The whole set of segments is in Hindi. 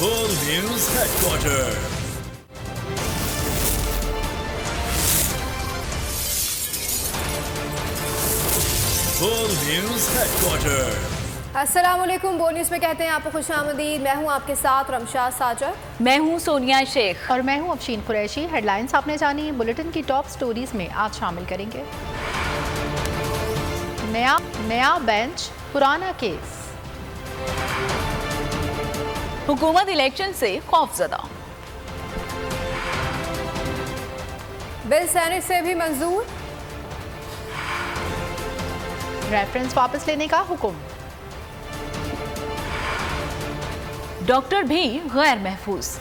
Full News Headquarters. Full News Headquarters. अस्सलामुअलैकुम। बोल न्यूज़ में कहते हैं आपको खुशामदीद। मैं हूं आपके साथ रमशा साजर। मैं हूं सोनिया शेख और मैं हूं अफशीन कुरैशी। हेडलाइंस आपने जानी, बुलेटिन की टॉप स्टोरीज में आज शामिल करेंगे। नया बेंच, पुराना केस। हुकूमत इलेक्शन से खौफजदा। बिल सेनेट से भी मंजूर। रेफरेंस वापस लेने का हुक्म। डॉक्टर भी गैर महफूज।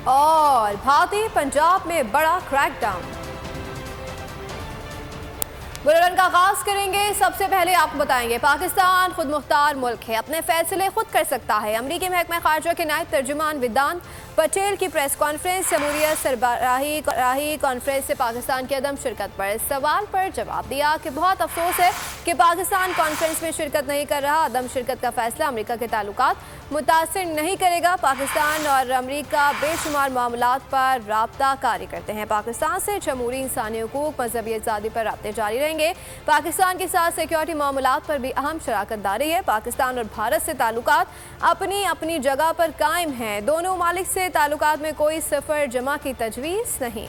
और भारतीय पंजाब में बड़ा क्रैकडाउन। बुलेटिन का आगाज करेंगे। सबसे पहले आपको बताएंगे पाकिस्तान खुद मुख्तार मुल्क है, अपने फैसले खुद कर सकता है। अमरीकी महकमा खारजा के नायब तर्जुमान वेदांत पटेल की प्रेस कॉन्फ्रेंस। जमहूरियत सरबराही कॉन्फ्रेंस से पाकिस्तान की अदम शिरकत पर सवाल पर जवाब दिया कि बहुत अफसोस है कि पाकिस्तान कॉन्फ्रेंस में शिरकत नहीं कर रहा। अदम शिरकत का फैसला अमरीका के ताल्लुकात मुतासिर नहीं करेगा। पाकिस्तान और अमरीका बेशुमार मामलात पर राब्ता जारी करते हैं। पाकिस्तान से जमहूरी इंसानी हुकूक, मजहबी आज़ादी पर राब्ते जारी रहेंगे। पाकिस्तान के साथ सिक्योरिटी मामलात पर भी अहम शराकत दारी है। पाकिस्तान और भारत से ताल्लुकात अपनी अपनी जगह पर कायम हैं। दोनों ममालिक से ताल्लुकात में कोई सफर जमा की तजवीज़ नहीं।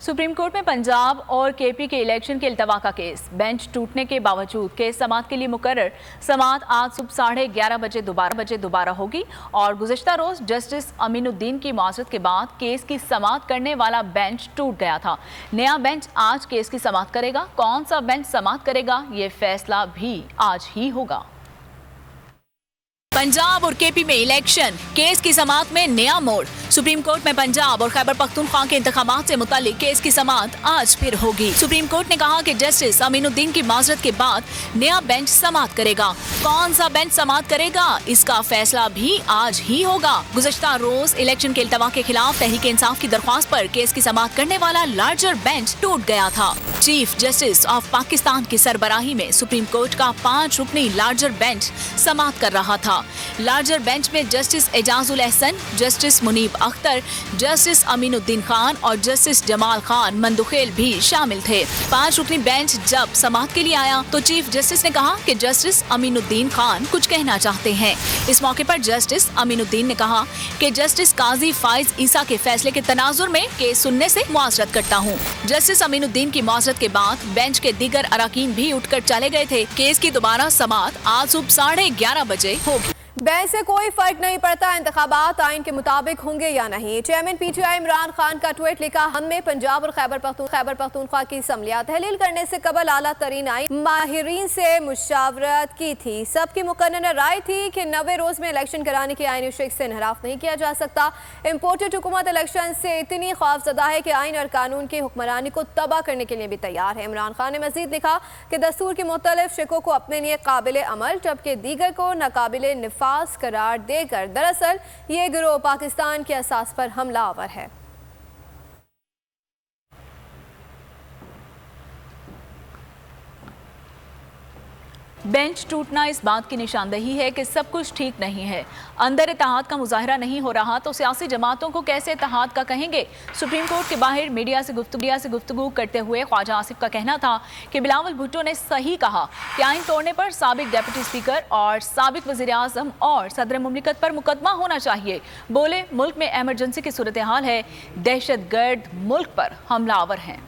सुप्रीम कोर्ट में पंजाब और केपी के इलेक्शन के इल्तवा का केस। बेंच टूटने के बावजूद केस समाअत के लिए मुकर्रर। समाअत आज सुबह 11:30 बजे दोबारा होगी और गुज़िश्ता रोज जस्टिस अमीनुद्दीन की मुआज़रत के बाद केस की समाअत करने वाला बेंच टूट गया था। नया बेंच आज केस की समाअत करेगा। कौन सा बेंच समाअत करेगा, ये फैसला भी आज ही होगा। पंजाब और केपी में इलेक्शन, केस की समाअत में नया मोड़। सुप्रीम कोर्ट में पंजाब और खैबर पख्तूनख्वा के इंतखाबात से मुतालिक केस की समाअत आज फिर होगी। सुप्रीम कोर्ट ने कहा कि जस्टिस अमीनुद्दीन की माजरत के बाद नया बेंच समाअत करेगा। कौन सा बेंच समाअत करेगा, इसका फैसला भी आज ही होगा। गुज़श्ता रोज इलेक्शन के इल्तवा के खिलाफ तहरीक इंसाफ की दरख्वास्त पर केस की समाअत करने वाला लार्जर बेंच टूट गया था। चीफ जस्टिस ऑफ पाकिस्तान की सरबराही में सुप्रीम कोर्ट का 5 रुकनी लार्जर बेंच समाअत कर रहा था। लार्जर बेंच में justice Ijazul Ahsan, justice Munib Akhtar, justice Aminuddin Khan और जस्टिस जमाल खान मंदुखेल भी शामिल थे। 5 रुकनी बेंच जब समाअत के लिए आया तो चीफ जस्टिस ने कहा कि जस्टिस अमीनुद्दीन खान कुछ कहना चाहते हैं। इस मौके पर जस्टिस अमीनुद्दीन ने कहा कि जस्टिस काजी फाइज ईसा के फैसले के तनाजुर में केस सुनने से मुआज़रत करता हूँ। जस्टिस अमीनुद्दीन की मुआज़रत के बाद बेंच के दीगर अराकीन भी उठकर चले गए थे। केस की दोबारा समाअत आज सुबह 11:30 बजे होगी। बेंच से कोई फर्क नहीं पड़ता, इंतखाबात आइन के मुताबिक होंगे या नहीं। चेयरमैन पीटीआई इमरान खान का ट्वीट लिखा, हमने पंजाब और खैबर पख्तूनख्वा की असम्बलियां तहलील करने से कबल आला तरीन आइन माहिरीन से मुशावरत की थी। सबकी मुकर्रर राय थी कि 90 रोज में इलेक्शन कराने की आइन शिक से इनहराफ नहीं किया जा सकता। इम्पोर्टेड हुकूमत इलेक्शन से इतनी खौफजदा है कि आइन और कानून की हुक्मरानी को तबाह करने के लिए भी तैयार है। इमरान खान ने मजीद लिखा कि दस्तूर के मुख्तलिफ शिकों को अपने लिए काबिल अमल जबकि दीगर को नाकाबिल निफाज करार देकर दरअसल ये गिरोह पाकिस्तान के असास पर हमलावर है। बेंच टूटना इस बात की निशानदेही है कि सब कुछ ठीक नहीं है। अंदर इत्तेहाद का मुजाहरा नहीं हो रहा तो सियासी जमातों को कैसे इत्तेहाद का कहेंगे। सुप्रीम कोर्ट के बाहर मीडिया से गुफ्तगू करते हुए ख्वाजा आसिफ का कहना था कि बिलावल भुट्टो ने सही कहा कि आइन तोड़ने पर साबिक डिप्टी स्पीकर और साबिक वज़ीर आज़म और सदर मुमलिकत पर मुकदमा होना चाहिए। बोले, मुल्क में एमरजेंसी की सूरत हाल है, दहशतगर्द मुल्क पर हमलावर हैं।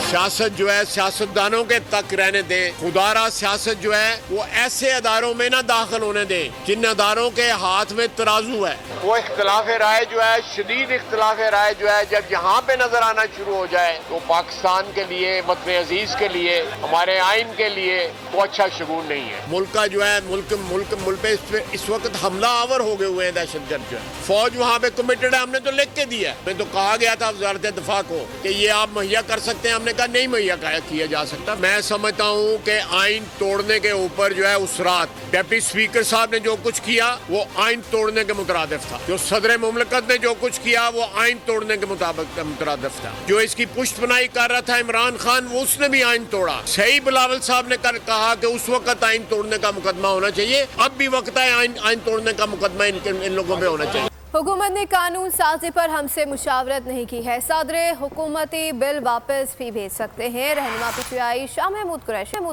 सियासत जो है सियासतदानों के तक रहने दे। खुदारा सियासत जो है वो ऐसे अदारों में ना दाखिल होने दे जिन अदारों के हाथ में तराजू है। वो इख्तलाफ राय जो है, शदीद इख्तलाफ राय जो है, जब यहाँ पे नजर आना शुरू हो जाए तो पाकिस्तान के लिए, वतन अजीज के लिए, हमारे आइन के लिए वो अच्छा शगुन नहीं है। मुल्क का जो है मुल्क पे इस वक्त हमला आवर हो गए हुए हैं दहशतगर्द जो है। फौज वहाँ पे कमिटेड है, हमने तो लिख के दिया। मैं तो कहा गया था वज़ारत दिफा को कि ये आप मुहैया कर सकते हैं। हमने तरीका नहीं मुहैया किया जा सकता। मैं समझता हूँ कि आइन तोड़ने के ऊपर जो है उस रात डिप्टी स्पीकर साहब ने जो कुछ किया वो आइन तोड़ने के मुतरादिफ था। जो सदर मुमलिकत ने जो कुछ किया वो आइन तोड़ने के मुतरादिफ था। जो इसकी पुष्टपनाही कर रहा था इमरान खान, वो उसने भी आइन तोड़ा। सही बिलावल साहब ने कहा कि उस वक्त आइन तोड़ने का मुकदमा होना चाहिए, अब भी वक्त है आइन तोड़ने का मुकदमा इन लोगों पे होना चाहिए। हुकूमत ने कानून साजी पर हमसे मुशावरत नहीं की है। सदर हुकूमती बिल वापस भी भेज सकते हैं। रहनुमा PTI शाह महमूद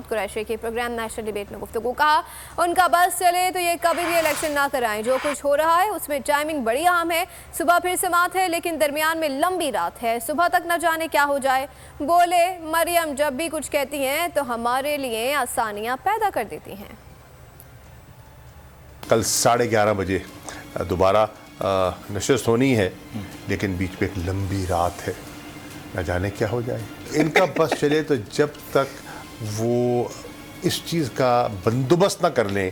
कुरैशी के प्रोग्राम नेशनल डिबेट में गुफ्तगू कहा, उनका बस चले तो ये कभी भी इलेक्शन ना कराएं। जो कुछ हो रहा है उसमें टाइमिंग बड़ी अहम है। सुबह फिर समात है लेकिन दरमियान में लंबी रात है, सुबह तक न जाने क्या हो जाए। बोले मरियम जब भी कुछ कहती हैं तो हमारे लिए आसानियाँ पैदा कर देती हैं। कल 11:30 बजे दोबारा नशस्त होनी है, लेकिन बीच में एक लंबी रात है, न जाने क्या हो जाए। इनका बस चले तो जब तक वो इस चीज़ का बंदोबस्त ना कर लें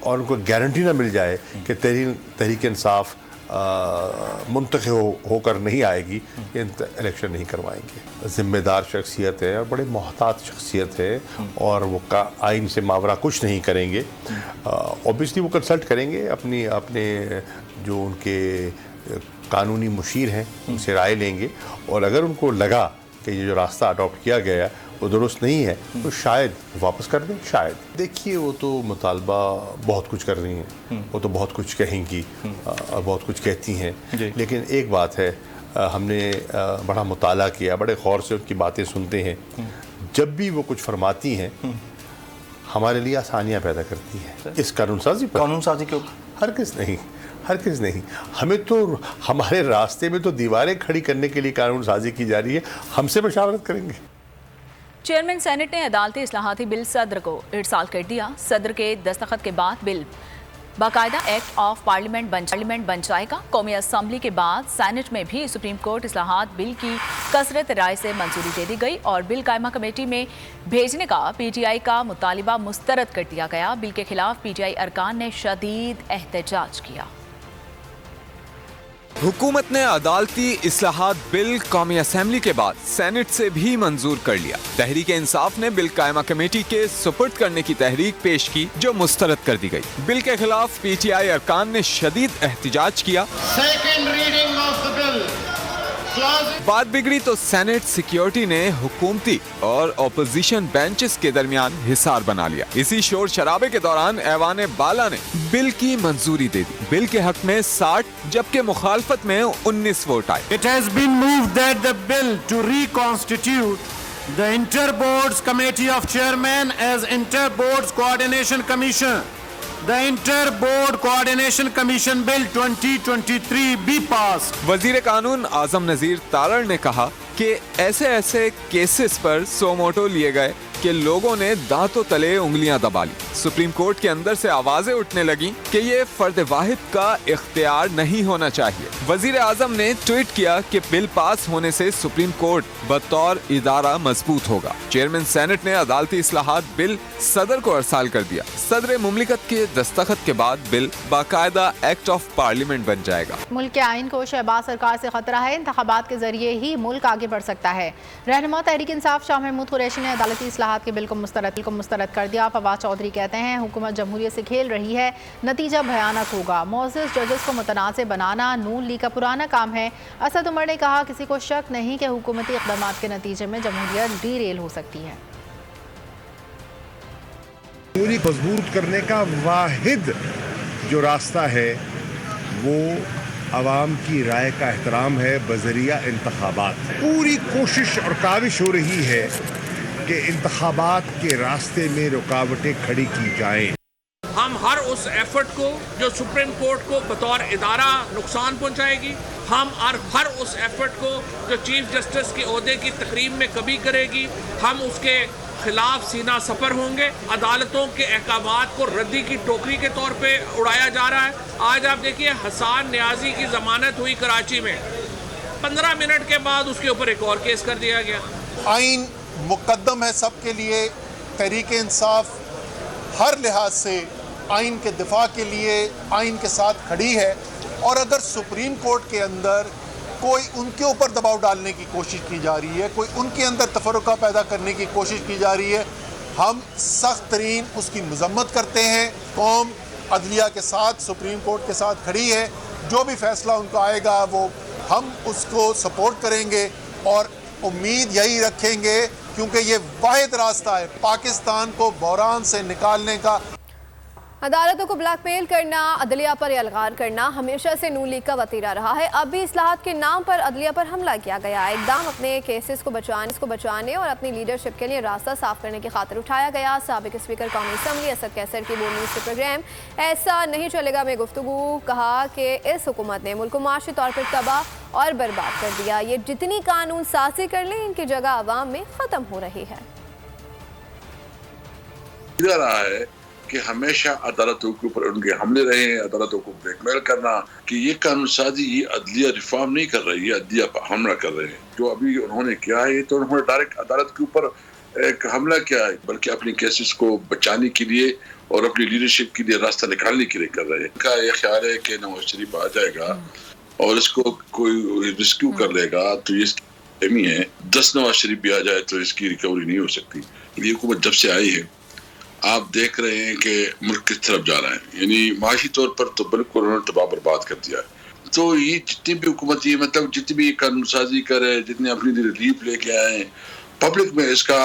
और उनको गारंटी ना मिल जाए कि तहरीक इंसाफ मुंतखब होकर नहीं आएगी, इलेक्शन नहीं करवाएंगे। ज़िम्मेदार शख्सियत है और बड़े मोहतात शख्सियत है और वो आइन से मावरा कुछ नहीं करेंगे। ऑब्वियसली वो कंसल्ट करेंगे अपने जो उनके कानूनी मुशीर हैं उनसे राय लेंगे, और अगर उनको लगा कि ये जो रास्ता अडॉप्ट किया गया वो दुरुस्त नहीं है तो शायद वापस कर दें। शायद देखिए, वो तो मुतालबा बहुत कुछ कर रही हैं, वो तो बहुत कुछ कहेंगी और बहुत कुछ कहती हैं, लेकिन एक बात है, हमने बड़ा मुताला किया, बड़े गौर से उनकी बातें सुनते हैं। जब भी वो कुछ फरमाती हैं हमारे लिए आसानियाँ पैदा करती हैं। इस कानून साजी के ऊपर हरगिज़ नहीं। हमें तो हमारे रास्ते में तो दीवारें खड़ी करने के लिए कानून साजी की जा रही है, हमसे मशावरत करेंगे। चेयरमैन सेनेट ने अदालती इस्लाहाती बिल सदर को इरसाल कर दिया। सदर के दस्तखत के बाद बिल बाकायदा एक्ट ऑफ पार्लियामेंट बन जाएगा। कौमी असम्बली के बाद सेनेट में भी सुप्रीम कोर्ट इस्लाहात बिल की कसरत राय से मंजूरी दे दी गई और बिल कायमा कमेटी में भेजने का PTI का मुतालिबा मुस्तरद कर दिया गया। बिल के खिलाफ PTI अरकान ने शदीद एहतजाज किया। हुकूमत ने अदालती इस्लाहात बिल कौमी असेंबली के बाद सेनेट से भी मंजूर कर लिया। तहरीक इंसाफ ने बिल कायमा कमेटी के सुपुर्द करने की तहरीक पेश की जो मुस्तरद कर दी गई। बिल के खिलाफ PTI अरकान ने शदीद एहतजाज किया। Second reading of the bill. बात बिगड़ी तो सेनेट सिक्योरिटी ने हुकूमती और ओपोजिशन बेंचेस के दरमियान हिसार बना लिया। इसी शोर शराबे के दौरान ऐवान बाला ने बिल की मंजूरी दे दी। बिल के हक में 60 जबकि मुखालफत में 19 वोट आए। It has been moved that the bill to reconstitute the Inter-Boards Committee of Chairmen as Inter-Boards Coordination Commission. The Inter-Board Coordination Commission Bill 2023 be passed. वजीर कानून आजम नजीर तारड़ ने कहा कि ऐसे केसेस पर सो मोटो लिए गए कि लोगों ने दांतों तले उंगलियां दबा ली। सुप्रीम कोर्ट के अंदर से आवाजें उठने लगी कि ये फर्द वाहिद का इख्तियार नहीं होना चाहिए। वजीर आजम ने ट्वीट किया कि बिल पास होने से सुप्रीम कोर्ट बतौर इदारा मजबूत होगा। चेयरमैन सेनेट ने अदालती इस्लाहात बिल सदर को अरसाल कर दिया। सदर मुमलिकत के दस्तखत के बाद बिल बाकायदा एक्ट ऑफ पार्लियामेंट बन जाएगा। मुल्क के आइन को शहबाज सरकार से खतरा है, इंतखाबात के जरिए ही मुल्क आगे बढ़ सकता है। रहनुमा तहरीक इंसाफ शाह महमूद कुरैशी ने अदालती इस्लाहात के बिल को मुस्तरद कर दिया। फवाद चौधरी कहते हैं हुकूमत जमहूरियत से खेल रही है, नतीजा भयानक होगा। मोअज़्ज़ज़ जजेस को मुतनाज़ बनाना नून लीग का पुराना काम है। असद उमर ने कहा किसी को शक नहीं कि हुकूमती इक़दामात के नतीजे में जमहूरियत डीरेल हो सकती है। जमहूरियत मजबूत करने का वाहिद जो रास्ता है वो अवाम की राय का एहतराम है बज़रिया इंतखाबात। पूरी कोशिश और काविश हो रही है कि इंतखाबात के रास्ते में रुकावटें खड़ी की जाएं। हम हर उस एफर्ट को जो सुप्रीम कोर्ट को बतौर इदारा नुकसान पहुंचाएगी, हम हर उस एफर्ट को जो चीफ जस्टिस के ओहदे की तकरीब में कभी करेगी, हम उसके खिलाफ सीना सफर होंगे। अदालतों के अहकामात को रद्दी की टोकरी के तौर पे उड़ाया जा रहा है। आज आप देखिए हसन न्याजी की जमानत हुई कराची में, 15 मिनट के बाद उसके ऊपर एक और केस कर दिया गया। आइन मुकद्दम है सबके लिए। तहरीक इंसाफ हर लिहाज से आइन के दिफा के लिए आइन के साथ खड़ी है, और अगर सुप्रीम कोर्ट के अंदर कोई उनके ऊपर दबाव डालने की कोशिश की जा रही है, कोई उनके अंदर तफर्रुका पैदा करने की कोशिश की जा रही है, हम सख्त तरीन उसकी मजम्मत करते हैं। कौम अदलिया के साथ, सुप्रीम कोर्ट के साथ खड़ी है। जो भी फैसला उनका आएगा वो हम उसको सपोर्ट करेंगे और उम्मीद यही रखेंगे, क्योंकि ये वाहिद रास्ता है पाकिस्तान को बहरान से निकालने का। अदालतों को ब्लैकमेल करना, अदलिया पर अलगार करना हमेशा से नून लीग का वतीरा रहा है। अब भी इस्लाहात के नाम पर अदलिया पर हमला किया गया। इकदाम अपने केसेस को बचाने और अपनी लीडरशिप के लिए रास्ता साफ करने की खातिर उठाया गया। साबिक स्पीकर कौमी असम्बली असद कैसर की बोर्ड न्यूज़ के प्रोग्राम ऐसा नहीं चलेगा में गुफ्तगू कहा कि इस हुकूमत ने मुल्क को माशी तौर पर तबाह और बर्बाद कर दिया। ये जितनी कानून साजी कर लें, इनकी जगह आवाम में ख़त्म हो रही है। रहा है कि हमेशा अदालतों के ऊपर उनके हमले रहे हैं, अदालतों को ब्लैकमेल करना कि ये कानून साजी, ये अदलिया रिफॉर्म नहीं कर रही है, अदलिया पर हमला कर रहे हैं। जो अभी उन्होंने किया है तो उन्होंने डायरेक्ट अदालत के ऊपर एक हमला किया है, बल्कि अपने केसेस को बचाने के लिए और अपनी लीडरशिप के लिए रास्ता निकालने के लिए कर रहे हैं। इनका ये ख्याल है कि नवाज शरीफ आ जाएगा और इसको कोई रिस्क्यू कर लेगा तो ये कमी है। 10 नवाज शरीफ भी आ जाए तो इसकी रिकवरी नहीं हो सकती। ये हुकूमत जब से आई है आप देख रहे हैं कि मुल्क किस तरफ जा रहा है, यानी माशी तौर पर तो बिल्कुल उन्होंने तबाह बर्बाद कर दिया है। तो ये जितनी भी हुकूमत, ये मतलब जितनी भी कानून साजी करे, जितने अपनी रिलीफ लेके आए, पब्लिक में इसका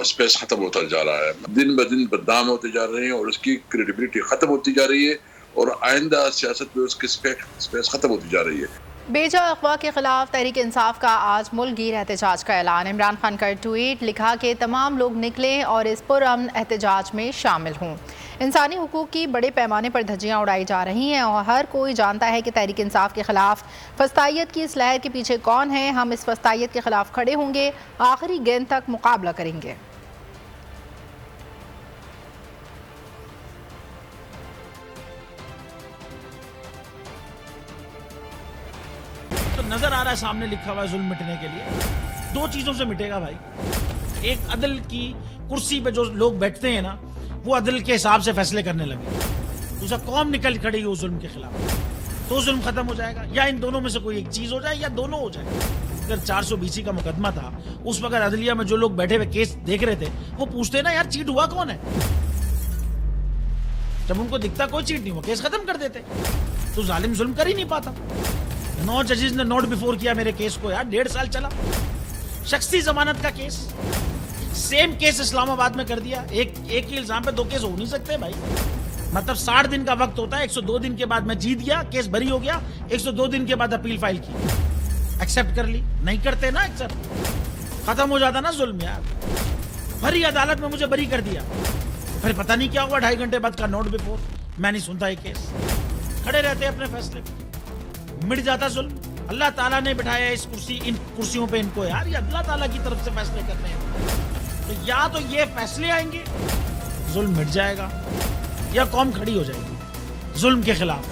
स्पेस खत्म होता जा रहा है। दिन ब दिन बदनाम होते जा रहे हैं और उसकी क्रेडिबिलिटी खत्म होती जा रही है और आइंदा सियासत में उसकी स्पेस खत्म होती जा रही है। बेजा अगवा के खिलाफ तहरीक इंसाफ का आज मुल्क गिर एहतजाज का ऐलान। इमरान खान का ट्वीट, लिखा कि तमाम लोग निकलें और इस पुरअमन एहतजाज में शामिल हों। इंसानी हुकूक की बड़े पैमाने पर धज्जियाँ उड़ाई जा रही हैं और हर कोई जानता है कि तहरीक इंसाफ के खिलाफ फस्तायत की इस लहर के पीछे कौन है। हम इस फस्तायत के खिलाफ खड़े होंगे, आखिरी गेंद तक मुकाबला करेंगे। नजर आ रहा है सामने लिखा हुआ है जुल्म मिटने के लिए। 2 चीजों से मिटेगा भाई। एक, अदल की कुर्सी पे जो लोग बैठते हैं ना, वो अदल के हिसाब से फैसले करने लगे। दूसरा, कौम निकल खड़ी हो जुल्म के खिलाफ, तो जुल्म खत्म हो जाएगा। या इन दोनों में से कोई एक चीज हो जाए या दोनों हो जाए। अगर 420 का मुकदमा था, उस वक्त अदलिया में जो लोग बैठे हुए केस देख रहे थे वो पूछते ना, यार चीट हुआ कौन है? जब उनको दिखता कोई चीट नहीं हुआ, केस खत्म कर देते। तो जालिम जुल्म कर ही नहीं पाता। 9 जजेस ने नोट बिफोर किया मेरे केस को, यार 1.5 साल चला। शख्सी जमानत का केस, सेम केस इस्लामाबाद में कर दिया। एक ही इल्जाम पे 2 केस हो नहीं सकते भाई। मतलब 60 दिन का वक्त होता है, 102 दिन के बाद मैं जीत गया, केस बरी हो गया, 102 दिन के बाद अपील फाइल की, एक्सेप्ट कर ली। नहीं करते ना एक्सेप्ट, खत्म हो जाता ना जुल्म यार। भरी अदालत में मुझे बरी कर दिया, फिर पता नहीं क्या हुआ, 2.5 घंटे बाद का नोट बिफोर, मैं नहीं सुनता ये केस। खड़े रहते अपने फैसले, मिट जाता जुल्म। अल्लाह ताला ने बिठाया इन कुर्सियों पे इनको यार, ये अल्लाह ताला की तरफ से फैसले करने हैं। तो या तो ये फैसले आएंगे, जुल्म मिट जाएगा, या कौम खड़ी हो जाएगी जुल्म के खिलाफ।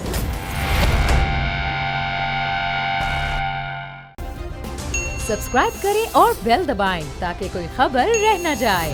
सब्सक्राइब करें और बेल दबाएं ताकि कोई खबर रह न जाए।